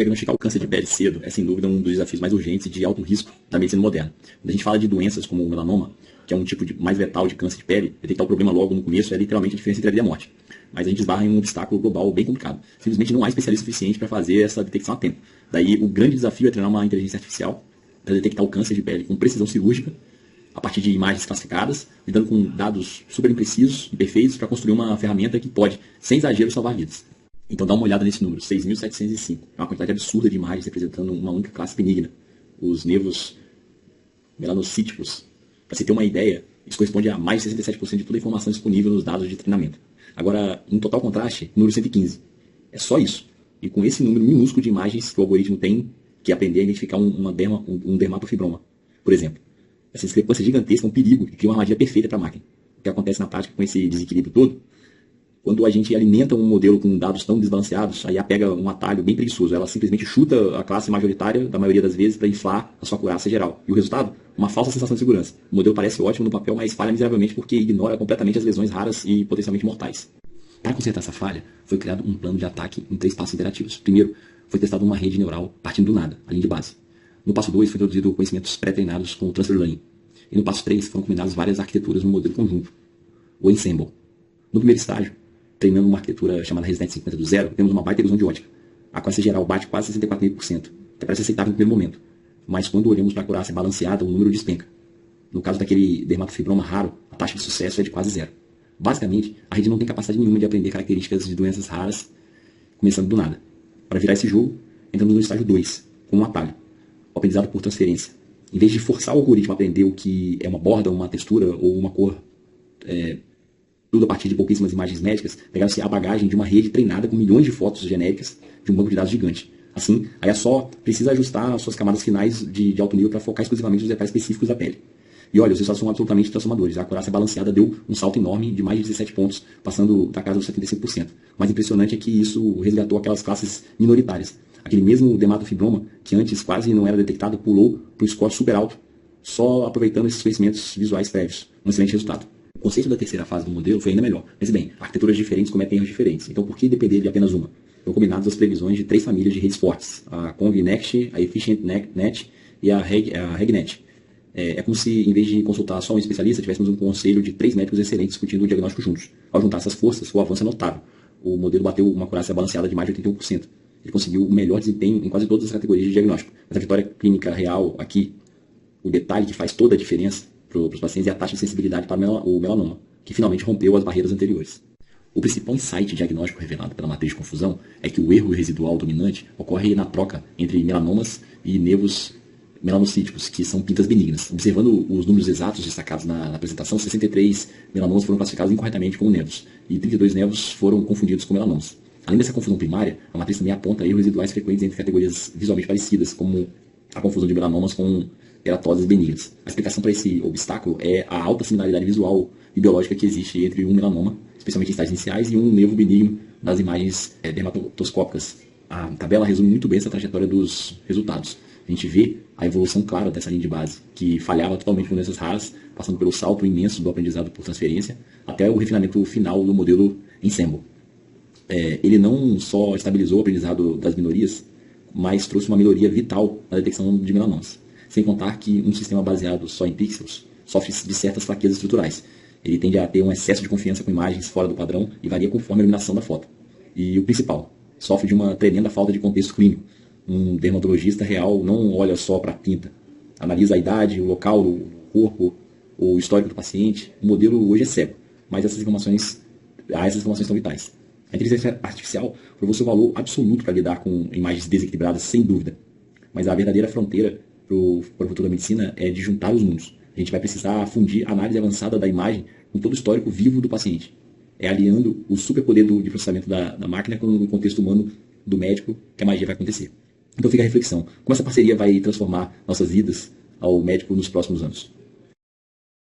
Diagnosticar o câncer de pele cedo é, sem dúvida, um dos desafios mais urgentes e de alto risco da medicina moderna. Quando a gente fala de doenças como o melanoma, que é um tipo mais letal de câncer de pele, detectar o problema logo no começo é literalmente a diferença entre a vida e a morte. Mas a gente esbarra em um obstáculo global bem complicado. Simplesmente não há especialista suficiente para fazer essa detecção a tempo. Daí o grande desafio é treinar uma inteligência artificial para detectar o câncer de pele com precisão cirúrgica, a partir de imagens classificadas, lidando com dados super imprecisos e perfeitos para construir uma ferramenta que pode, sem exagero, salvar vidas. Então dá uma olhada nesse número, 6.705. É uma quantidade absurda de imagens representando uma única classe benigna, os nervos melanocíticos. Para se ter uma ideia, isso corresponde a mais de 67% de toda a informação disponível nos dados de treinamento. Agora, em total contraste, número 115. É só isso. E com esse número minúsculo de imagens que o algoritmo tem que aprender a identificar um dermatofibroma, por exemplo. Essa discrepância gigantesca é um perigo e cria uma armadilha perfeita para a máquina. O que acontece na prática com esse desequilíbrio todo? Quando a gente alimenta um modelo com dados tão desbalanceados, a IA pega um atalho bem preguiçoso. Ela simplesmente chuta a classe majoritária, da maioria das vezes, para inflar a sua acurácia geral. E o resultado? Uma falsa sensação de segurança. O modelo parece ótimo no papel, mas falha miseravelmente porque ignora completamente as lesões raras e potencialmente mortais. Para consertar essa falha, foi criado um plano de ataque em 3 passos interativos. Primeiro, foi testada uma rede neural partindo do nada, a linha de base. No passo 2, foi introduzido conhecimentos pré-treinados com o Transfer Learning. E no passo 3, foram combinadas várias arquiteturas no modelo conjunto, o Ensemble. No primeiro estágio, treinando uma arquitetura chamada ResNet 50 do zero, temos uma baita ilusão de ótica. A acurácia geral bate quase 64,5%, que parece aceitável no primeiro momento. Mas quando olhamos para a acurácia balanceada, o número despenca. No caso daquele dermatofibroma raro, a taxa de sucesso é de quase zero. Basicamente, a rede não tem capacidade nenhuma de aprender características de doenças raras, começando do nada. Para virar esse jogo, entramos no estágio 2, com um atalho, o aprendizado por transferência. Em vez de forçar o algoritmo a aprender o que é uma borda, uma textura ou uma cor, tudo a partir de pouquíssimas imagens médicas, pegaram-se a bagagem de uma rede treinada com milhões de fotos genéricas de um banco de dados gigante. Assim, a IA só precisa ajustar as suas camadas finais de alto nível para focar exclusivamente nos detalhes específicos da pele. E olha, os resultados são absolutamente transformadores. A acurácia balanceada deu um salto enorme de mais de 17 pontos, passando da casa dos 75%. O mais impressionante é que isso resgatou aquelas classes minoritárias. Aquele mesmo dermatofibroma, que antes quase não era detectado, pulou para um score super alto, só aproveitando esses conhecimentos visuais prévios. Um excelente resultado. O conceito da terceira fase do modelo foi ainda melhor. Mas bem, arquiteturas diferentes cometem erros diferentes. Então por que depender de apenas uma? Foram combinadas as previsões de 3 famílias de redes fortes. A ConvNext, a EfficientNet e a RegNet. É como se, em vez de consultar só um especialista, tivéssemos um conselho de 3 médicos excelentes discutindo o diagnóstico juntos. Ao juntar essas forças, o avanço é notável. O modelo bateu uma acurácia balanceada de mais de 81%. Ele conseguiu o melhor desempenho em quase todas as categorias de diagnóstico. Mas a vitória clínica real aqui, o detalhe que faz toda a diferença para os pacientes é a taxa de sensibilidade para o melanoma, que finalmente rompeu as barreiras anteriores. O principal insight diagnóstico revelado pela matriz de confusão é que o erro residual dominante ocorre na troca entre melanomas e nervos melanocíticos, que são pintas benignas. Observando os números exatos destacados na apresentação, 63 melanomas foram classificados incorretamente como nervos, e 32 nervos foram confundidos com melanomas. Além dessa confusão primária, a matriz também aponta erros residuais frequentes entre categorias visualmente parecidas, como a confusão de melanomas com teratoses benignas. A explicação para esse obstáculo é a alta similaridade visual e biológica que existe entre um melanoma, especialmente em estágios iniciais, e um nervo benigno das imagens dermatoscópicas. A tabela resume muito bem essa trajetória dos resultados. A gente vê a evolução clara dessa linha de base, que falhava totalmente com doenças raras, passando pelo salto imenso do aprendizado por transferência, até o refinamento final do modelo Ensemble. Ele não só estabilizou o aprendizado das minorias, mas trouxe uma melhoria vital na detecção de melanomas. Sem contar que um sistema baseado só em pixels sofre de certas fraquezas estruturais. Ele tende a ter um excesso de confiança com imagens fora do padrão e varia conforme a iluminação da foto. E o principal, sofre de uma tremenda falta de contexto clínico. Um dermatologista real não olha só para a pinta, analisa a idade, o local do corpo, o histórico do paciente. O modelo hoje é cego, mas essas informações são vitais. A inteligência artificial provou seu valor absoluto para lidar com imagens desequilibradas, sem dúvida. Mas a verdadeira fronteira para o futuro da medicina é de juntar os mundos. A gente vai precisar fundir a análise avançada da imagem com todo o histórico vivo do paciente. É aliando o superpoder de processamento da máquina com o contexto humano do médico que a magia vai acontecer. Então fica a reflexão. Como essa parceria vai transformar nossas vidas ao médico nos próximos anos?